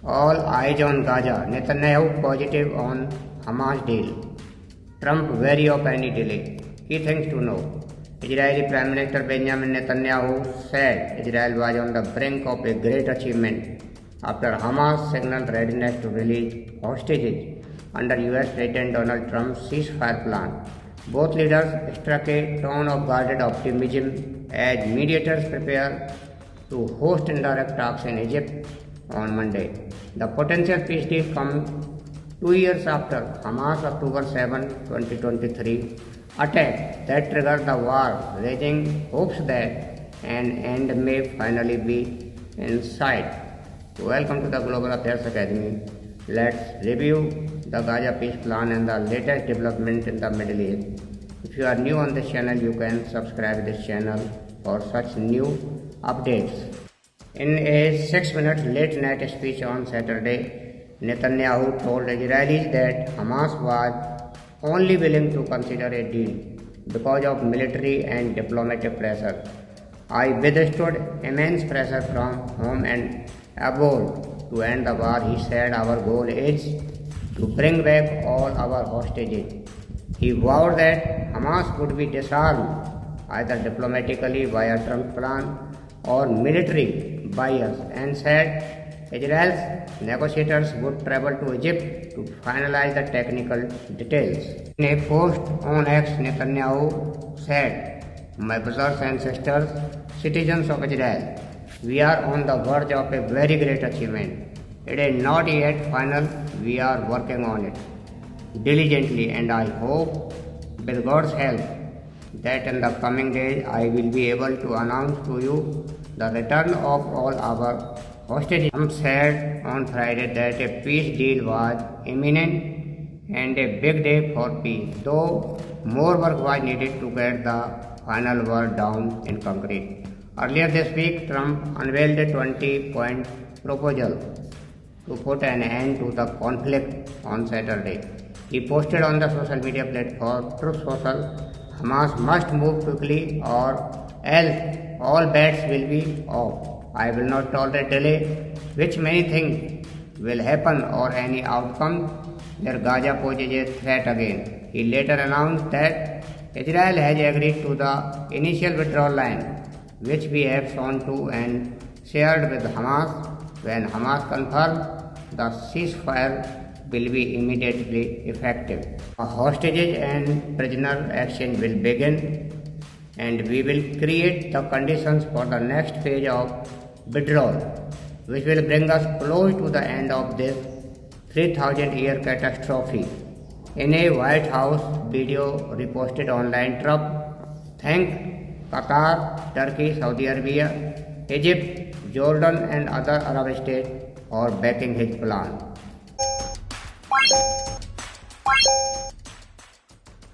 All eyes on Gaza. Netanyahu positive on Hamas deal. Trump wary of any delay. Key things to know. Israeli Prime Minister Benjamin Netanyahu said Israel was on the brink of a great achievement after Hamas signaled readiness to release hostages under US President Donald Trump's ceasefire plan. Both leaders struck a tone of guarded optimism as mediators prepare to host indirect talks in Egypt on Monday. The potential peace deal comes 2 years after Hamas' October 7, 2023 attack that triggered the war, raising hopes that an end may finally be in sight. Welcome to the Global Affairs Academy. Let's review the Gaza peace plan and the latest development in the Middle East. If you are new on this channel, you can subscribe this channel for such new updates. In a 6-minute late-night speech on Saturday, Netanyahu told Israelis that Hamas was only willing to consider a deal because of military and diplomatic pressure. I withstood immense pressure from home and abroad to end the war, he said. Our goal is to bring back all our hostages. He vowed that Hamas would be disarmed either diplomatically via Trump's plan or military by us, and said Israel's negotiators would travel to Egypt to finalize the technical details. In a post on X, Netanyahu said, "My brothers and sisters, citizens of Israel, we are on the verge of a very great achievement. It is not yet final. We are working on it diligently, and I hope, with God's help, that in the coming days I will be able to announce to you the return of all our hostages." Trump said on Friday that a peace deal was imminent and a big day for peace, though more work was needed to get the final word down in concrete. Earlier this week, Trump unveiled a 20-point proposal to put an end to the conflict on Saturday. He posted on the social media platform Truth Social, "Hamas must move quickly or else all bets will be off. I will not tolerate delay, which many think will happen, or any outcome where Gaza poses a threat again." He later announced that Israel has agreed to the initial withdrawal line, which we have shown to and shared with Hamas. When Hamas confirms, the ceasefire will be immediately effective. A hostages and prisoner exchange will begin, and we will create the conditions for the next phase of withdrawal, which will bring us close to the end of this 3,000-year catastrophe. In a White House video reposted online, Trump thanked Qatar, Turkey, Saudi Arabia, Egypt, Jordan and other Arab states for backing his plan.